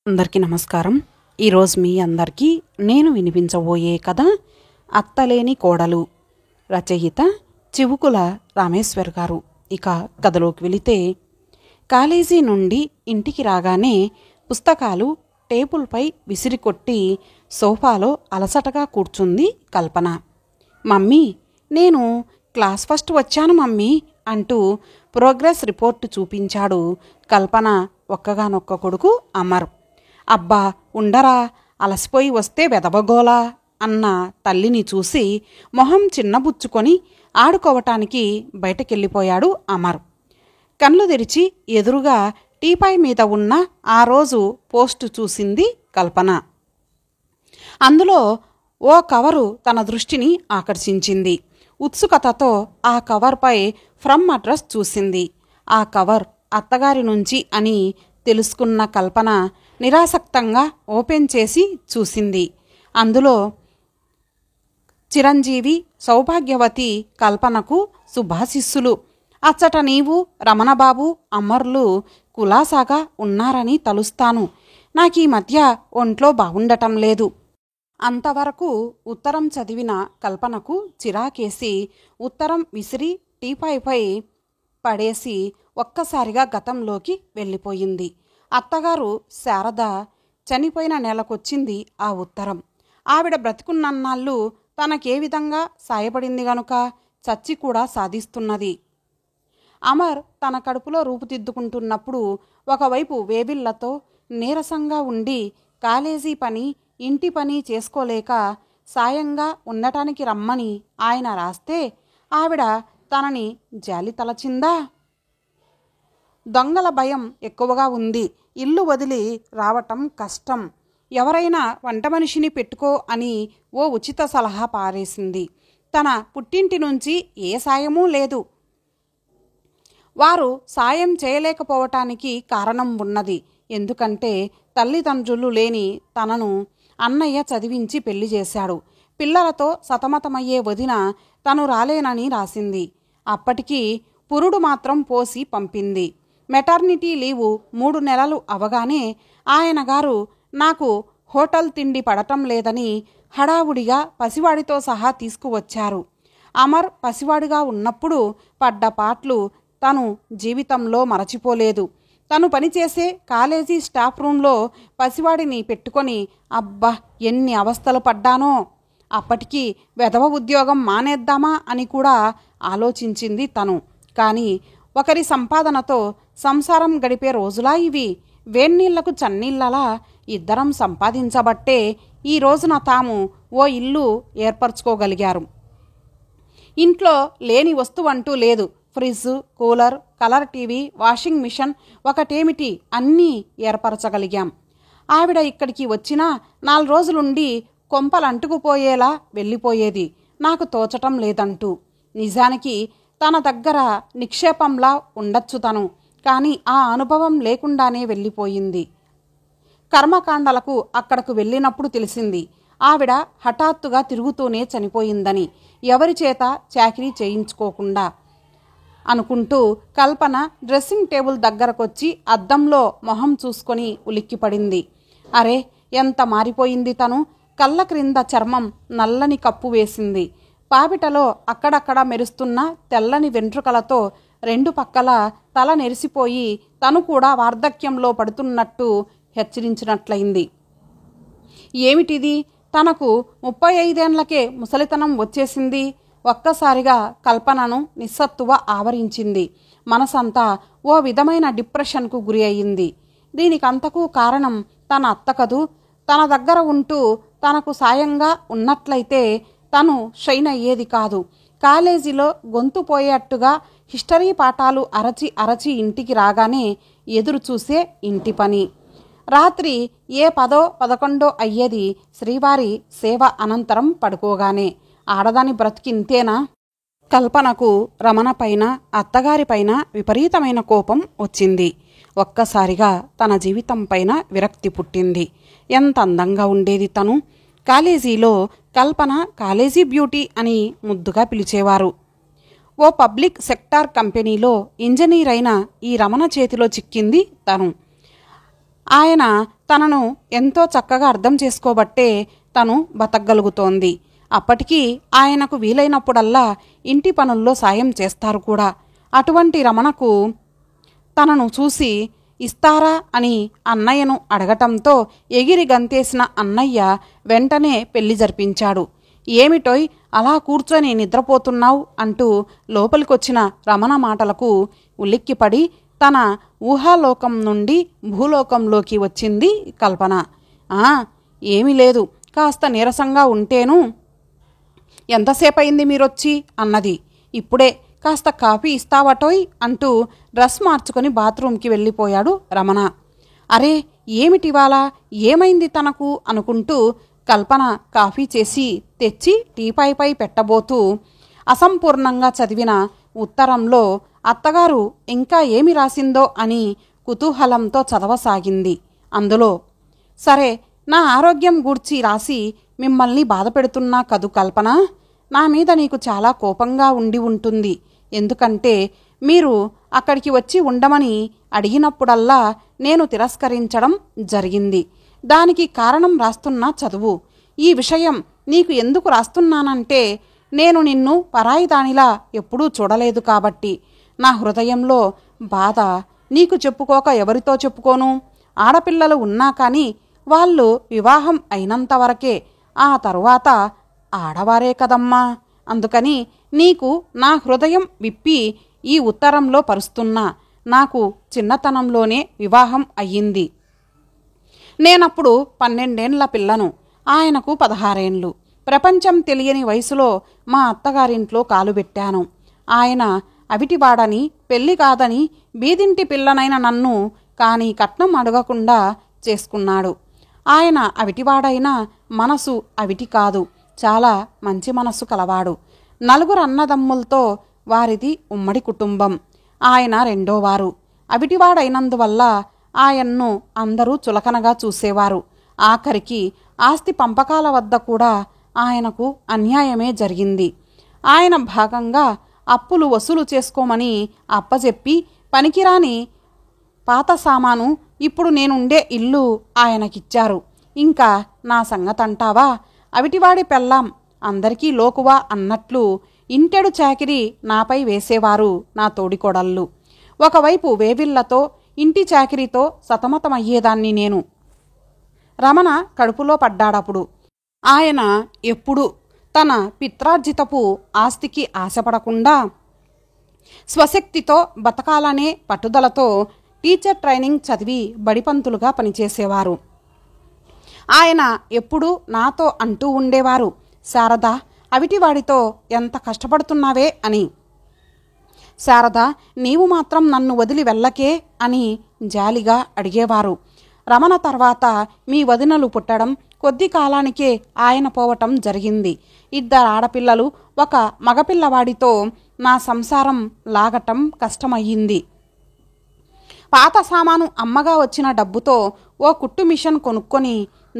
అందరికీ నమస్కారం. ఈరోజు మీ అందరికీ నేను వినిపించబోయే కథ అత్తలేని కోడలు. రచయిత చివుకుల రామేశ్వర్ గారు. ఇక కథలోకి వెళితే, కాలేజీ నుండి ఇంటికి రాగానే పుస్తకాలు టేబుల్పై విసిరికొట్టి సోఫాలో అలసటగా కూర్చుంది కల్పన. మమ్మీ, నేను క్లాస్ ఫస్ట్ వచ్చాను మమ్మీ అంటూ ప్రోగ్రెస్ రిపోర్టు చూపించాడు కల్పన ఒక్కగానొక్క కొడుకు అమర్. అబ్బా ఉండరా, అలసిపోయి వస్తే వెదవగోలా అన్న తల్లిని చూసి మొహం చిన్నబుచ్చుకొని ఆడుకోవటానికి బయటకెళ్ళిపోయాడు అమర్. కళ్ళు తెరిచి ఎదురుగా టీపాయ్ మీద ఉన్న ఆ రోజు పోస్టు చూసింది కల్పన. అందులో ఓ కవరు తన దృష్టిని ఆకర్షించింది. ఉత్సుకతతో ఆ కవర్పై ఫ్రమ్ అడ్రస్ చూసింది. ఆ కవర్ అత్తగారి నుంచి అని తెలుసుకున్న కల్పన నిరాసక్తంగా ఓపెన్ చేసి చూసింది. అందులో చిరంజీవి, సౌభాగ్యవతి కల్పనకు శుభాశిస్సులు. అచ్చట నీవు, రమణబాబు, అమర్లు కులాసాగా ఉన్నారని తలుస్తాను. నాకీ మధ్య ఒంట్లో బాగుండటం లేదు. అంతవరకు ఉత్తరం చదివిన కల్పనకు చిరాకేసి ఉత్తరం విసిరి టీపాయ్పై పడేసి ఒక్కసారిగా గతంలోకి వెళ్ళిపోయింది. అత్తగారు శారద చనిపోయిన నెలకొచ్చింది ఆ ఉత్తరం. ఆవిడ బ్రతికున్నన్నాళ్ళు తనకే విధంగా సాయపడింది గనుక చచ్చి కూడా సాధిస్తున్నది. అమర్ తన కడుపులో రూపుదిద్దుకుంటున్నప్పుడు ఒకవైపు వేవిళ్లతో నీరసంగా ఉండి కాలేజీ పని, ఇంటి పని చేసుకోలేక సాయంగా ఉండటానికి రమ్మని ఆయన రాస్తే ఆవిడ తనని జాలి తలచిందా? దొంగల భయం ఎక్కువగా ఉంది. ఇల్లు వదిలి రావటం కష్టం. ఎవరైనా వంట మనిషిని పెట్టుకో అని ఓ ఉచిత సలహా పారేసింది. తన పుట్టింటి నుంచి ఏ సాయమూ లేదు. వారు సాయం చేయలేకపోవటానికి కారణం ఉన్నది. ఎందుకంటే తల్లిదండ్రులు లేని తనను అన్నయ్య చదివించి పెళ్లి చేశాడు. పిల్లలతో సతమతమయ్యే వదిన తను రాలేనని రాసింది. అప్పటికి పురుడు మాత్రం పోసి పంపింది. మెటర్నిటీ లీవు 3 నెలలు అవగానే ఆయన గారు నాకు హోటల్ తిండి పడటం లేదని హడావుడిగా పసివాడితో సహా తీసుకువచ్చారు. అమర్ పసివాడిగా ఉన్నప్పుడు పడ్డ పాట్లు తను జీవితంలో మరచిపోలేదు. తను పనిచేసే కాలేజీ స్టాఫ్ రూంలో పసివాడిని పెట్టుకొని అబ్బా ఎన్ని అవస్థలు పడ్డానో. అప్పటికి వెధవ ఉద్యోగం మానేద్దామా అని కూడా ఆలోచించింది తను. కానీ ఒకరి సంపాదనతో సంసారం గడిపే రోజులా ఇవి? వేన్నీళ్లకు చన్నీళ్ళలా ఇద్దరం సంపాదించబట్టే ఈ రోజున తాము ఓ ఇల్లు ఏర్పరచుకోగలిగారు. ఇంట్లో లేని వస్తువంటూ లేదు. Fridge, cooler, colour TV, washing machine ఒకటేమిటి అన్నీ ఏర్పరచగలిగాం. ఆవిడ ఇక్కడికి వచ్చినా 4 రోజులుండి కొంపలంటుకుపోయేలా వెళ్ళిపోయేది. నాకు తోచటం లేదంటూ. నిజానికి తన దగ్గర నిక్షేపంలా ఉండొచ్చు తను. కానీ ఆ అనుభవం లేకుండానే వెళ్ళిపోయింది. కర్మకాండలకు అక్కడకు వెళ్ళినప్పుడు తెలిసింది ఆవిడ హఠాత్తుగా తిరుగుతూనే చనిపోయిందని, ఎవరి చేత చాకిరీ చేయించుకోకుండా. అనుకుంటూ కల్పన డ్రెస్సింగ్ టేబుల్ దగ్గరకొచ్చి అద్దంలో మొహం చూసుకొని ఉలిక్కిపడింది. అరే, ఎంత మారిపోయింది తను! కళ్ళ క్రింద చర్మం నల్లని కప్పు వేసింది. పాపిటలో అక్కడక్కడ మెరుస్తున్న తెల్లని వెంట్రుకలతో 2 పక్కల తల నెరిసిపోయి తను కూడా వార్ధక్యంలో పడుతున్నట్టు హెచ్చరించినట్లయింది. ఏమిటిది? తనకు 35 ఏండ్లకే ముసలితనం వచ్చేసింది. ఒక్కసారిగా కల్పనను నిస్సత్తువ ఆవరించింది. మనసంతా ఓ విధమైన డిప్రెషన్కు గురి అయింది. దీనికంతకు కారణం తన అత్త కదూ. తన దగ్గర ఉంటూ తనకు సాయంగా ఉన్నట్లయితే తను షైన్ అయ్యేది కాదు. కాలేజీలో గొంతు పోయేట్టుగా హిస్టరీ పాఠాలు అరచి అరచి ఇంటికి రాగానే ఎదురు చూసే ఇంటి పని. రాత్రి ఏ 10, 11 అయ్యేది శ్రీవారి సేవ అనంతరం పడుకోగానే. ఆడదాని బ్రతికింతేనా? కల్పనకు రమణపైన, అత్తగారిపైన విపరీతమైన కోపం వచ్చింది. ఒక్కసారిగా తన జీవితంపైన విరక్తి పుట్టింది. ఎంత అందంగా ఉండేది తను! కాలేజీలో కల్పన కాలేజీ బ్యూటీ అని ముద్దుగా పిలిచేవారు. ఓ పబ్లిక్ సెక్టార్ కంపెనీలో ఇంజనీర్ అయిన ఈ రమణ చేతిలో చిక్కింది తను. ఆయన తనను ఎంతో చక్కగా అర్థం చేసుకోబట్టే తను బతకగలుగుతోంది. అప్పటికీ ఆయనకు వీలైనప్పుడల్లా ఇంటి పనుల్లో సాయం చేస్తారు కూడా. అటువంటి రమణకు తనను చూసి ఇస్తారా అని అన్నయ్యను అడగటంతో ఎగిరి గంతేసిన అన్నయ్య వెంటనే పెళ్లి జరిపించాడు. ఏమిటోయ్ అలా కూర్చొని నిద్రపోతున్నావు అంటూ లోపలికొచ్చిన రమణ మాటలకు ఉలిక్కిపడి తన ఊహాలోకం నుండి భూలోకంలోకి వచ్చింది కల్పన. ఏమీ లేదు, కాస్త నీరసంగా ఉంటేను. ఎంతసేపయింది మీరొచ్చి అన్నది. ఇప్పుడే. కాస్త కాఫీ ఇస్తావటోయ్ అంటూ డ్రెస్ మార్చుకొని బాత్రూంకి వెళ్ళిపోయాడు రమణ. అరే ఏమిటివాళ, ఏమైంది తనకు అనుకుంటూ కల్పన కాఫీ చేసి తెచ్చి టీపాయ్పై పెట్టబోతూ అసంపూర్ణంగా చదివిన ఉత్తరంలో అత్తగారు ఇంకా ఏమి రాసిందో అని కుతూహలంతో చదవసాగింది. అందులో, సరే, నా ఆరోగ్యం గూర్చి రాసి మిమ్మల్ని బాధపెడుతున్నా కదూ కల్పన. నా మీద నీకు చాలా కోపంగా ఉండి ఉంటుంది. ఎందుకంటే మీరు అక్కడికి వచ్చి ఉండమని అడిగినప్పుడల్లా నేను తిరస్కరించడం జరిగింది. దానికి కారణం రాస్తున్నా చదువు. ఈ విషయం నీకు ఎందుకు రాస్తున్నానంటే నేను నిన్ను పరాయిదానిలా ఎప్పుడూ చూడలేదు కాబట్టి. నా హృదయంలో బాధ నీకు చెప్పుకోక ఎవరితో చెప్పుకోను? ఆడపిల్లలు ఉన్నా కానీ వాళ్ళు వివాహం అయినంతవరకే, ఆ తరువాత ఆడవారే కదమ్మా. అందుకని నీకు నా హృదయం విప్పి ఈ ఉత్తరంలో పరుస్తున్నా. నాకు చిన్నతనంలోనే వివాహం అయ్యింది. నేనప్పుడు 12 ఏళ్ల పిల్లను, ఆయనకు 16 ఏండ్లు. ప్రపంచం తెలియని వయసులో మా అత్తగారింట్లో కాలుబెట్టాను. ఆయన అవిటివాడని, పెళ్లి కాదని బీదింటి పిల్లనైన నన్ను కానీ కట్నం అడగకుండా చేసుకున్నాడు. ఆయన అవిటివాడైనా మనసు అవిటి కాదు, చాలా మంచి మనస్సు కలవాడు. 4 అన్నదమ్ములతో వారిది ఉమ్మడి కుటుంబం. ఆయన రెండోవారు. అవిటివాడైనందువల్ల ఆయన్ను అందరూ చులకనగా చూసేవారు. ఆఖరికి ఆస్తి పంపకాల వద్ద కూడా ఆయనకు అన్యాయమే జరిగింది. ఆయన భాగంగా అప్పులు వసూలు చేసుకోమని అప్పచెప్పి పనికిరాని పాత సామాను ఇప్పుడు నేనుండే ఇల్లు ఆయనకిచ్చారు. ఇంకా నా సంగతంటావా? అవిటివాడి పెళ్ళాం అందరికీ లోకువా అన్నట్లు ఇంటెడు చాకిరి నాపై వేసేవారు నా తోడికోడళ్ళు. ఒకవైపు వేవిళ్లతో ఇంటి చాకిరీతో సతమతమయ్యేదాన్ని నేను. రమణ కడుపులో పడ్డాడప్పుడు. ఆయన ఎప్పుడూ తన పిత్రార్జితపు ఆస్తికి ఆశపడకుండా స్వశక్తితో బతకాలనే పట్టుదలతో టీచర్ ట్రైనింగ్ చదివి బడిపంతులుగా పనిచేసేవారు. ఆయన ఎప్పుడూ నాతో అంటూ ఉండేవారు, శారద, అవిటివాడితో ఎంత కష్టపడుతున్నావే అని. శారద, నీవు మాత్రం నన్ను వదిలి వెళ్ళకే అని జాలిగా అడిగేవారు. రమణ తర్వాత మీ వదినలు పుట్టడం, కొద్ది కాలానికే ఆయన పోవటం జరిగింది. 2 ఆడపిల్లలు, 1 మగపిల్లవాడితో నా సంసారం లాగటం కష్టమయ్యింది. పాత సామాను అమ్మగా వచ్చిన డబ్బుతో ఓ కుట్టు మిషన్ కొనుక్కొని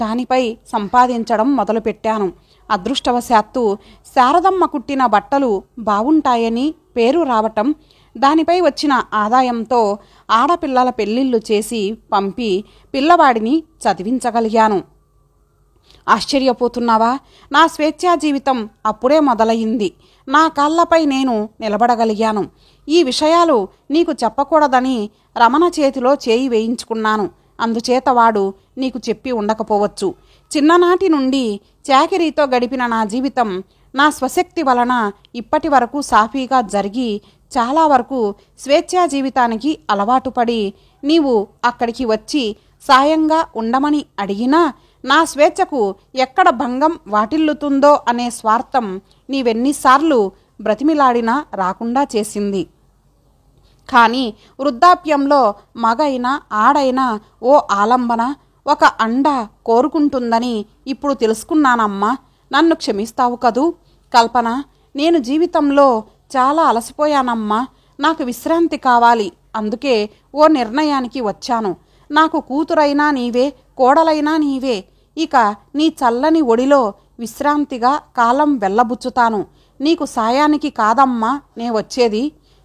దానిపై సంపాదించడం మొదలుపెట్టాను. అదృష్టవశాత్తు శారదమ్మ కుట్టిన బట్టలు బావుంటాయని పేరు రావటం, దానిపై వచ్చిన ఆదాయంతో ఆడపిల్లల పెళ్లిళ్ళు చేసి పంపి పిల్లవాడిని చదివించగలిగాను. ఆశ్చర్యపోతున్నావా? నా స్వేచ్ఛా జీవితం అప్పుడే మొదలయ్యింది. నా కాళ్లపై నేను నిలబడగలిగాను. ఈ విషయాలు నీకు చెప్పకూడదని రమణ చేతిలో చేయి వేయించుకున్నాను. అందుచేత వాడు నీకు చెప్పి ఉండకపోవచ్చు. చిన్ననాటి నుండి చాకిరీతో గడిపిన నా జీవితం నా స్వశక్తి వలన ఇప్పటి వరకు సాఫీగా జరిగి చాలా వరకు స్వేచ్ఛా జీవితానికి అలవాటు పడి నీవు అక్కడికి వచ్చి సాయంగా ఉండమని అడిగినా నా స్వేచ్ఛకు ఎక్కడ భంగం వాటిల్లుతుందో అనే స్వార్థం నీవెన్నిసార్లు బ్రతిమిలాడినా రాకుండా చేసింది. కానీ వృద్ధాప్యంలో మగైనా ఆడైనా ఓ ఆలంబన, ఒక అండ కోరుకుంటుందని ఇప్పుడు తెలుసుకున్నానమ్మా. నన్ను క్షమిస్తావు కదూ? కల్పన, నేను జీవితంలో చాలా అలసిపోయానమ్మా. నాకు విశ్రాంతి కావాలి. అందుకే ఓ నిర్ణయానికి వచ్చాను. నాకు కూతురైనా నీవే, కోడలైనా నీవే. ఇక నీ చల్లని ఒడిలో విశ్రాంతిగా కాలం వెళ్ళబుచ్చుతాను. నీకు సాయానికి కాదమ్మా నే వచ్చేది.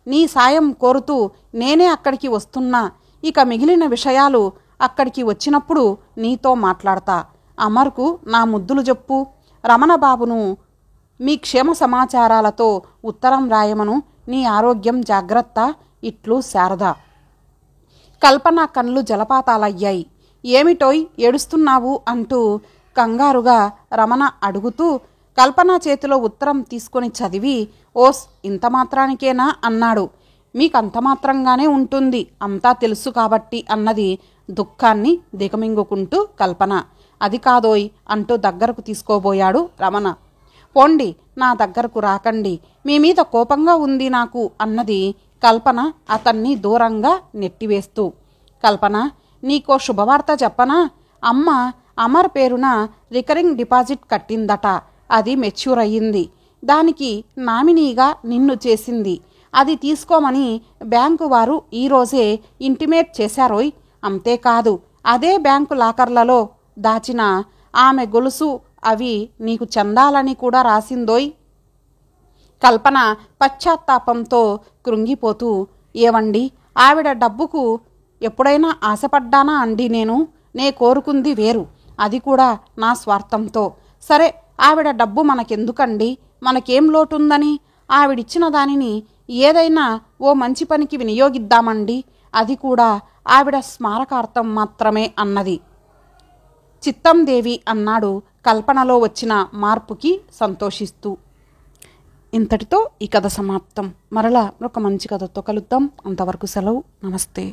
నీ సాయం కోరుతూ నేనే అక్కడికి వస్తున్నా. ఇక మిగిలిన విషయాలు అక్కడికి వచ్చినప్పుడు నీతో మాట్లాడతా. అమర్కు నా ముద్దులు చెప్పు. రమణబాబును మీ క్షేమ సమాచారాలతో ఉత్తరం రాయమను. నీ ఆరోగ్యం జాగ్రత్త. ఇట్లు శారద. కల్పన కళ్ళు జలపాతాలయ్యాయి. ఏమిటోయ్ ఏడుస్తున్నావు అంటూ కంగారుగా రమణ అడుగుతూ కల్పన చేతిలో ఉత్తరం తీసుకొని చదివి, ఓస్ ఇంత మాత్రానికేనా అన్నాడు. మీకంత మాత్రంగానే ఉంటుంది, అంతా తెలుసు కాబట్టి అన్నది దుఃఖాన్ని దిగమింగుకుంటూ కల్పన. అది కాదోయ్ అంటూ దగ్గరకు తీసుకోబోయాడు రమణ. పోండి, నా దగ్గరకు రాకండి, మీ మీద కోపంగా ఉంది నాకు అన్నది కల్పన అతన్ని దూరంగా నెట్టివేస్తూ. కల్పన, నీకో శుభవార్త చెప్పనా? అమ్మ అమర్ పేరున రికరింగ్ డిపాజిట్ కట్టిందట. అది మెచ్యూర్ అయ్యింది. దానికి నామినీగా నిన్ను చేసింది. అది తీసుకోమని బ్యాంకు వారు ఈరోజే ఇంటిమేట్ చేశారోయ్. అంతేకాదు, అదే బ్యాంకు లాకర్లలో దాచిన ఆమె గొలుసు అవి నీకు చెందాలని కూడా రాసిందోయ్. కల్పన పశ్చాత్తాపంతో కృంగిపోతూ, ఏవండి, ఆవిడ డబ్బుకు ఎప్పుడైనా ఆశపడ్డానా అండి? నే కోరుకుంది వేరు, అది కూడా నా స్వార్థంతో. సరే, ఆవిడ డబ్బు మనకెందుకండి? మనకేం లోటుందని? ఆవిడిచ్చిన దానిని ఏదైనా ఓ మంచి పనికి వినియోగిద్దామండి, అది కూడా ఆవిడ స్మారకార్థం మాత్రమే అన్నది చిత్తందేవి అన్నాడు కల్పనలో వచ్చిన మార్పుకి సంతోషిస్తూ. ఇంతటితో ఈ కథ సమాప్తం. మరలా ఒక మంచి కథతో కలుద్దాం. అంతవరకు సెలవు. నమస్తే.